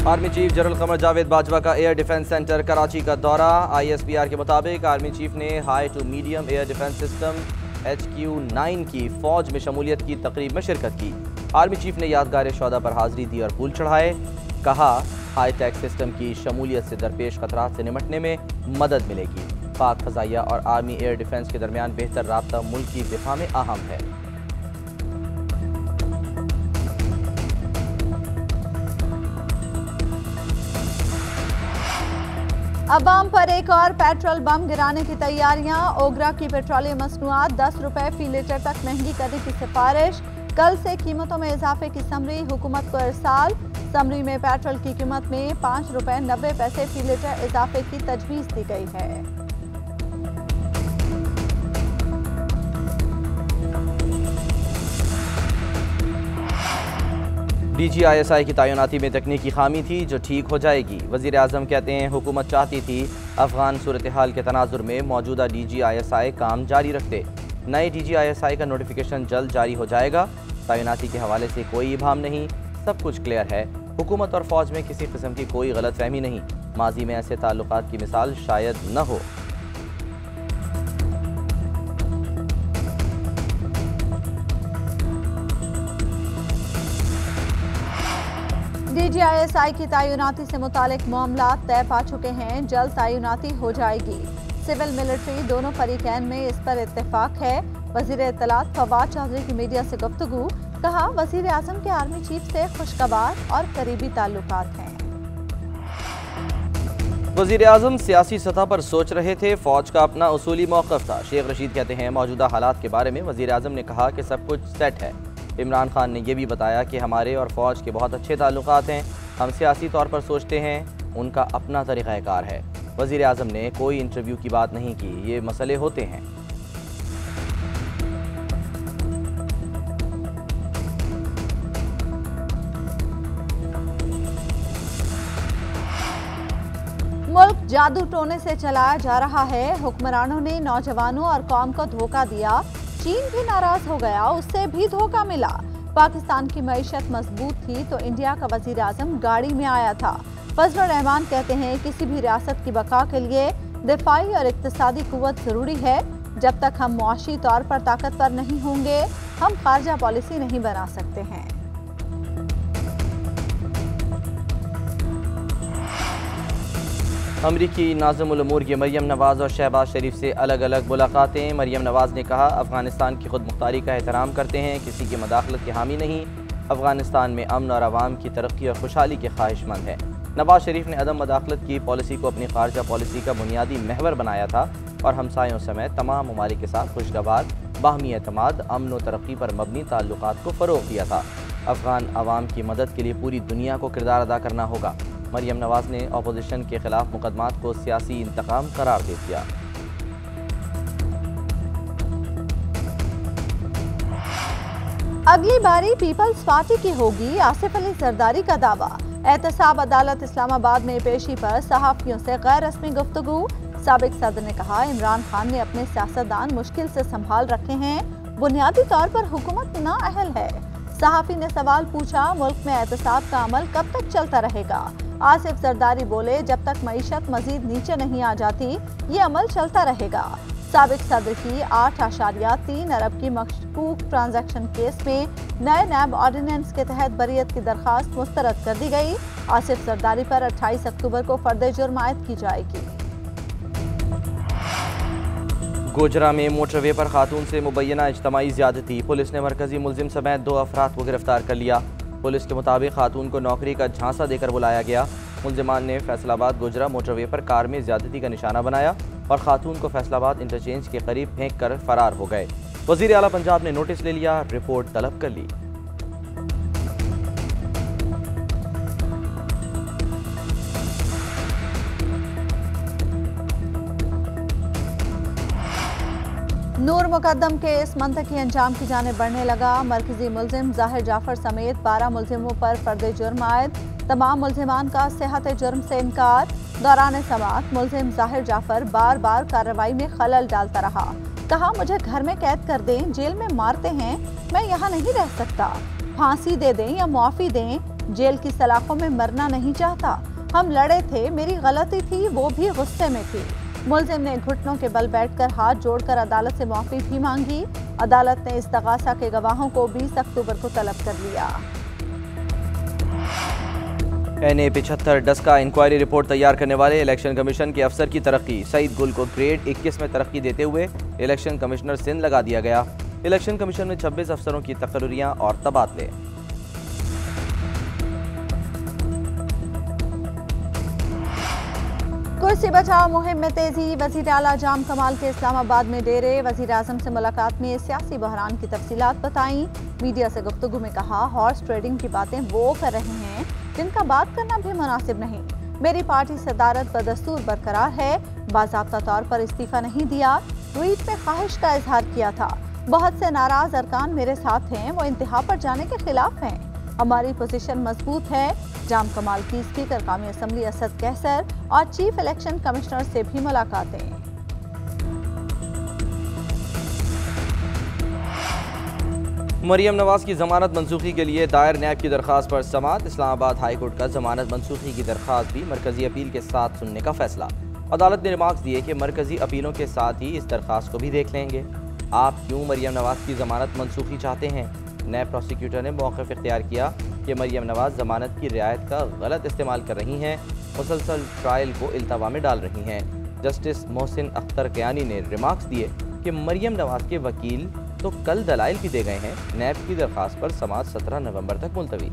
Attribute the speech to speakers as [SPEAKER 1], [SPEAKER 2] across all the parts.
[SPEAKER 1] Army chief general Qamar Javed Bajwa का air defence centre Karachi का दौरा। ISPR के मुताबिक आर्मी चीफ ने high to medium air defence system HQ-9 की फौज में शमूलियत की तकरीब में शिरकत की। आर्मी चीफ ने यादगार शौदा पर हाजिरी दी और फूल चढ़ाए। कहा, हाई टेक सिस्टम की शमूलियत से दरपेश खतरात से निपटने में मदद मिलेगी। पाक फजाइया और आर्मी एयर डिफेंस के दरमियान बेहतर राब्ता मुल्क की दिफा में अहम है।
[SPEAKER 2] अवाम पर एक और पेट्रोल बम गिराने की तैयारियां। ओगरा की पेट्रोलियम मसनूआत 10 रुपए फी लीटर तक महंगी करने की सिफारिश। कल से कीमतों में इजाफे की समरी हुकूमत को इरसाल। समरी में पेट्रोल की कीमत में 5 रुपए 90 पैसे फी लीटर इजाफे की तजवीज़ दी गई है।
[SPEAKER 1] DGISI की तैनाती में तकनीकी खामी थी जो ठीक हो जाएगी। वज़ीर आज़म कहते हैं, हुकूमत चाहती थी अफगान सूरत हाल के तनाजुर में मौजूदा DGISI काम जारी रखते। नए DGISI का नोटिफिकेशन जल्द जारी हो जाएगा। तैनाती के हवाले से कोई इबाम नहीं, सब कुछ क्लियर है। हुकूमत और फौज में किसी किस्म की कोई गलतफहमी नहीं। माजी में ऐसे ताल्लुकात की मिसाल शायद न हो।
[SPEAKER 2] DGISI की तैनाती से मुतालिक मामला तय पा चुके हैं। जल्द तैनाती हो जाएगी। सिविल मिलिट्री दोनों फरीकैन में इस पर इत्तेफाक है। वजीर इत्तलात फवाद चौधरी की मीडिया से गुफ्तगू। कहा, वजीर आजम के आर्मी चीफ से खुशगवार और करीबी ताल्लुकात हैं।
[SPEAKER 1] वजीर आजम सियासी सतह पर सोच रहे थे, फौज का अपना उसूली मौक़िफ़ था। शेख रशीद कहते हैं, मौजूदा हालात के बारे में वजीर आजम ने कहा कि सब कुछ सेट है। इमरान खान ने यह भी बताया कि हमारे और फौज के बहुत अच्छे ताल्लुकात हैं। हम सियासी तौर पर सोचते हैं, उनका अपना तरीक़ाकार है। वज़ीर आज़म ने कोई इंटरव्यू की बात नहीं की, ये मसले होते हैं।
[SPEAKER 2] मुल्क जादू टोने से चलाया जा रहा है। हुक्मरानों ने नौजवानों और कौम को धोखा दिया। चीन भी नाराज हो गया, उससे भी धोखा मिला। पाकिस्तान की मईशत मजबूत थी तो इंडिया का वजीर आजम गाड़ी में आया था। फजलुर रहमान कहते हैं, किसी भी रियासत की बका के लिए दिफाई और इक्तिसादी कुव्वत जरूरी है। जब तक हम मुआशी तौर पर ताकतवर नहीं होंगे, हम खारजा पॉलिसी नहीं बना सकते हैं।
[SPEAKER 1] अमरीकी नाज़िम उल उमूर की मरियम नवाज़ और शहबाज शरीफ से अलग अलग मुलाकातें। मरियम नवाज़ ने कहा, अफ़गानिस्तान की खुद मुख्तारी का एहतराम करते हैं, किसी की मदाखलत के हामी नहीं। अफ़गानिस्तान में अमन और आवाम की तरक्की और खुशहाली के ख्वाहिशमंद है। नवाज शरीफ ने अदम मदाखलत की पॉलिसी को अपनी खारजा पॉलिसी का बुनियादी महवर बनाया था और हमसायों समेत तमाम ममालिक के साथ खुशगवार, बाहमी एतमाद, अमन व तरक्की पर मबनी ताल्लुकात को फ़रोग़ दिया था। अफ़गान आवाम की मदद के लिए पूरी दुनिया को किरदार अदा करना होगा। मरियम नवाज़ ने अपोजिशन के खिलाफ मुकदमात को सियासी इंतकाम करार दे दिया।
[SPEAKER 2] अगली बारी पीपल्स पार्टी की होगी, आसिफ अली जरदारी का दावा। एहतसाब अदालत इस्लामाबाद में पेशी पर सहाफ़ियों से गैर रस्मी गुफ्तगू। साबिक सदर ने कहा, इमरान खान ने अपने सियासतदान मुश्किल से संभाल रखे हैं। बुनियादी तौर पर हुकूमत नाअहल है। सहाफ़ी ने सवाल पूछा, मुल्क में एहतसाब का अमल कब तक चलता रहेगा? आसिफ जरदारी बोले, जब तक मईशत मजीद नीचे नहीं आ जाती, ये अमल चलता रहेगा। साबिक सदर की 8.3 अरब की मशकूक ट्रांजैक्शन केस में नए नैब ऑर्डिनेंस के तहत बरीयत की दरखास्त मुस्तरद कर दी गई। आसिफ जरदारी पर 28 अक्टूबर को फर्द जुर्म आयद की जाएगी।
[SPEAKER 1] गोजरा में मोटरवे पर खातून से मुबैना इज्तमाई ज़्यादती। पुलिस ने मरकजी मुलजिम समेत 2 अफराद को गिरफ्तार कर लिया। पुलिस के मुताबिक खातून को नौकरी का झांसा देकर बुलाया गया। मुलजिमान ने फैसलाबाद गोजरा मोटरवे पर कार में ज़्यादती का निशाना बनाया और खातून को फैसलाबाद इंटरचेंज के करीब फेंक कर फरार हो गए। वज़ीर आला पंजाब ने नोटिस ले लिया, रिपोर्ट तलब कर ली।
[SPEAKER 2] नूर मुकद्दम के इस मंतकी अंजाम की जानिब बढ़ने लगा। मरकजी मुलजिम जाहिर जाफर समेत 12 मुलजिमों पर फर्द जुर्म आयद। तमाम मुलजिमान का सेहत जुर्म से इनकार। दौरान समाअत मुलजिम जाहिर जाफर बार बार कार्रवाई में खलल डालता रहा। कहा, मुझे घर में कैद कर दें, जेल में मारते हैं, मैं यहाँ नहीं रह सकता। फांसी दे दें या मुआफ़ी दें, जेल की सलाखों में मरना नहीं चाहता। हम लड़े थे, मेरी गलती थी, वो भी गुस्से में थी। मुलजिम ने घुटनों के बल बैठकर हाथ जोड़कर अदालत से माफी भी मांगी। अदालत ने इस्तगासा के गवाहों को 20 अक्टूबर को तलब कर लिया।
[SPEAKER 1] NA 75 डस्का इंक्वायरी रिपोर्ट तैयार करने वाले इलेक्शन कमीशन के अफसर की तरक्की। सईद गुल को ग्रेड 21 में तरक्की देते हुए इलेक्शन कमिश्नर सिंध लगा दिया गया। इलेक्शन कमीशन में 26 अफसरों की तकर्रियां और तबादले।
[SPEAKER 2] कुर्सी बचाओ मुहिम में तेजी। वजीर आला जाम कमाल के इस्लामाबाद में डेरे। वजीर आजम से मुलाकात में सियासी बहरान की तफसीलात बताई। मीडिया से गुफ्तगू में कहा, हॉर्स ट्रेडिंग की बातें वो कर रहे हैं जिनका बात करना भी मुनासिब नहीं। मेरी पार्टी सदारत बदस्तूर बरकरार है, बाज़ाब्ता तौर पर इस्तीफा नहीं दिया। ट्वीट में ख्वाहिश का इजहार किया था। बहुत से नाराज अरकान मेरे साथ हैं, वो इंतहा पर जाने के खिलाफ हैं। हमारी पोजीशन मजबूत है। जाम कमाल की स्पीकर कौमी असम्बली असद कैसर और चीफ इलेक्शन कमिश्नर से भी मुलाकातें।
[SPEAKER 1] मरियम नवाज की जमानत मनसूखी के लिए दायर नैब की दरखास्त पर समाअत। इस्लामाबाद हाई कोर्ट का जमानत मनसूखी की दरखास्त भी मरकजी अपील के साथ सुनने का फैसला। अदालत ने रिमार्क्स दिए कि मरकजी अपीलों के साथ ही इस दरखास्त को भी देख लेंगे। आप क्यों मरियम नवाज की जमानत मनसूखी चाहते हैं? नैब प्रोसिक्यूटर ने मौक़िफ़ इख्तियार किया कि मरियम नवाज जमानत की रियायत का गलत इस्तेमाल कर रही हैं, मुसलसल ट्रायल को इल्तवा में डाल रही हैं। जस्टिस मोहसिन अख्तर कयानी ने रिमार्क्स दिए कि मरियम नवाज के वकील तो कल दलाइल भी दे गए हैं। नैब की दरखास्त पर समाअत 17 नवंबर तक मुलतवी।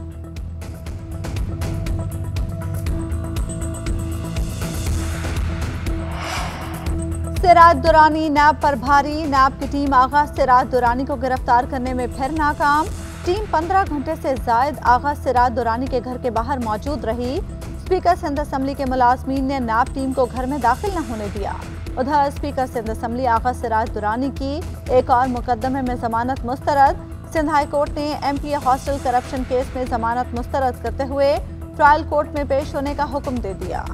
[SPEAKER 2] सिराज दुरानी नैब पर भारी। नैब की टीम आगा सिराज दुरानी को गिरफ्तार करने में फिर नाकाम। टीम 15 घंटे से जायद आगा सिराज दुरानी के घर के बाहर मौजूद रही। स्पीकर सिंध असम्बली के मुलाजमीन ने नैब टीम को घर में दाखिल न होने दिया। उधर स्पीकर सिंध असम्बली आगा सिराज दुरानी की एक और मुकदमे में जमानत मुस्तरद। सिंध हाई कोर्ट ने MPA हॉस्टल करप्शन केस में जमानत मुस्तरद करते हुए ट्रायल कोर्ट में पेश होने का हुक्म दे दिया।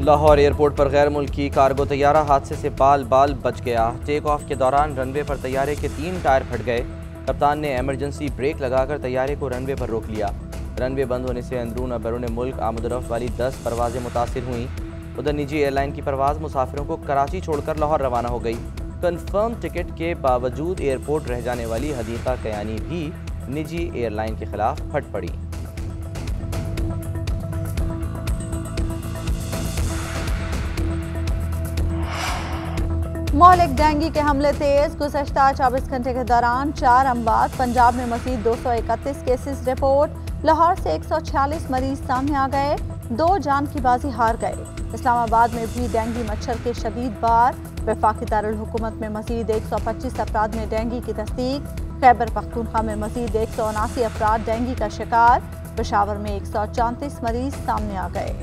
[SPEAKER 1] लाहौर एयरपोर्ट पर गैर मुल्की कार्गो तैयारा हादसे से बाल बाल बच गया। टेक ऑफ के दौरान रनवे पर तैयारे के 3 टायर फट गए। कप्तान ने इमरजेंसी ब्रेक लगाकर तैयारे को रनवे पर रोक लिया। रनवे बंद होने से अंदरून और बैरून मुल्क आमदरफ्त वाली 10 परवाजें मुतासिर हुईं। उधर निजी एयरलाइन की परवाज़ मुसाफिरों को कराची छोड़कर लाहौर रवाना हो गई। कन्फर्म टिकट के बावजूद एयरपोर्ट रह जाने वाली हदीका कयानी भी निजी एयरलाइन के खिलाफ फट पड़ी।
[SPEAKER 2] मौलिक डेंगू के हमले तेज। गुज़श्ता 24 घंटे के दौरान 4 अमवात। पंजाब में मज़ीद 231 केसेस रिपोर्ट। लाहौर से 146 मरीज सामने आ गए, 2 जान की बाजी हार गए। इस्लामाबाद में भी डेंगू मच्छर के शदीद बार। वफाकी दारुल हुकूमत में मज़ीद 125 अफराद में डेंगू की तस्दीक। खैबर पख्तूनख्वा में मज़ीद 179 अफराद डेंगू का शिकार। पेशावर में 134 मरीज सामने आ गए।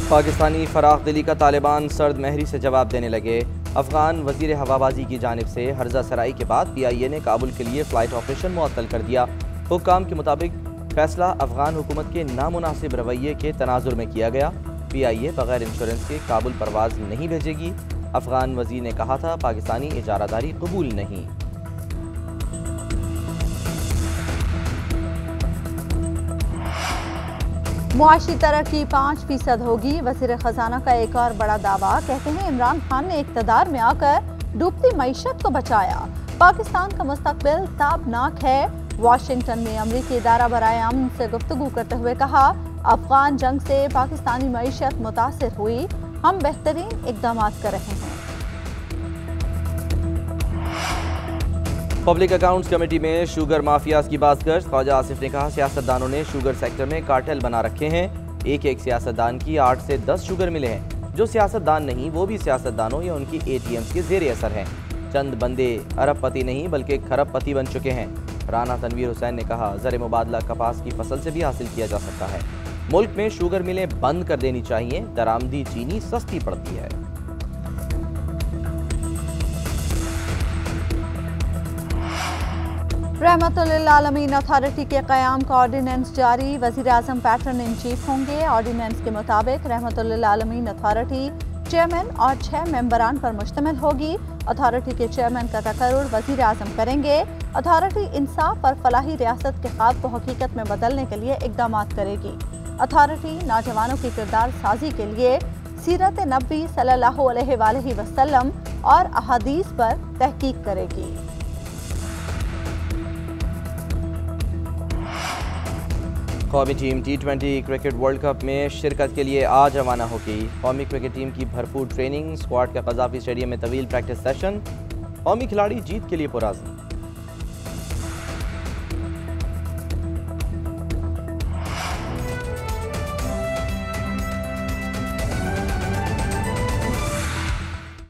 [SPEAKER 1] पाकिस्तानी फराख दिली का तालिबान सर्द महरी से जवाब देने लगे। अफगान वजीर हवाबाजी की जानिब से हर्जा सराई के बाद PIA ने काबुल के लिए फ़्लाइट ऑपरेशन मुअत्तल कर दिया। हुक्काम के मुताबिक फैसला अफगान हुकूमत के नामुनासिब रवैये के तनाजुर में किया गया। PIA बगैर इंश्योरेंस के काबुल परवाज नहीं भेजेगी। अफगान वजीर ने कहा था, पाकिस्तानी इजारादारी कबूल नहीं।
[SPEAKER 2] मुआशी तरक्की 5% होगी। वज़ीर ख़जाना का एक और बड़ा दावा। कहते हैं, इमरान खान ने इक़्तिदार में आकर डूबती मईशत को बचाया। पाकिस्तान का मुस्तक़बिल ताबनाक है। वाशिंगटन में अमरीकी इदारा बराए अमन से गुफ्तगू करते हुए कहा, अफगान जंग से पाकिस्तानी मईशत मुतासिर हुई। हम बेहतरीन इक़दाम कर रहे हैं।
[SPEAKER 1] पब्लिक अकाउंट्स कमेटी में शुगर माफियाज की बाज़गश्त। ख्वाजा आसिफ ने कहा, सियासतदानों ने शुगर सेक्टर में कार्टेल बना रखे हैं। एक सियासतदान की 8 से 10 शुगर मिले हैं। जो सियासतदान नहीं, वो भी सियासतदानों या उनकी ATMs के ज़ेर असर हैं। चंद बंदे अरबपति नहीं बल्कि खरबपति बन चुके हैं। राना तनवीर हुसैन ने कहा, ज़र मुबादला कपास की फसल से भी हासिल किया जा सकता है। मुल्क में शुगर मिलें बंद कर देनी चाहिए। दरामदी चीनी सस्ती पड़ती है।
[SPEAKER 2] रहमतुल्लिल आलमीन अथॉरिटी के क़याम का ऑर्डिनेंस जारी। वज़ीर आज़म पैटर्न इन चीफ होंगे। ऑर्डिनेंस के मुताबिक रहमतुल्लिल आलमीन अथॉरिटी चेयरमैन और 6 मेंबरान पर मुश्तमिल होगी। अथॉरिटी के चेयरमैन का तकर्रुर वज़ीर आज़म करेंगे। अथॉरिटी इंसाफ और फलाही रियासत के ख्वाब को हकीकत में बदलने के लिए इक़दाम करेगी। अथॉरिटी नौजवानों की किरदार साजी के लिए सीरत नबी सल्लल्लाहु अलैहि वसल्लम और अहादीस पर तहकीक करेगी।
[SPEAKER 1] कौमी team T20 cricket world cup में शिरकत के लिए आज रवाना होगी। कौमी क्रिकेट टीम की भरपूर ट्रेनिंग, स्क्वाड का कज़ाफ़ी स्टेडियम में तवील प्रैक्टिस सेशन, कौमी खिलाड़ी जीत के लिए पुराज़्म।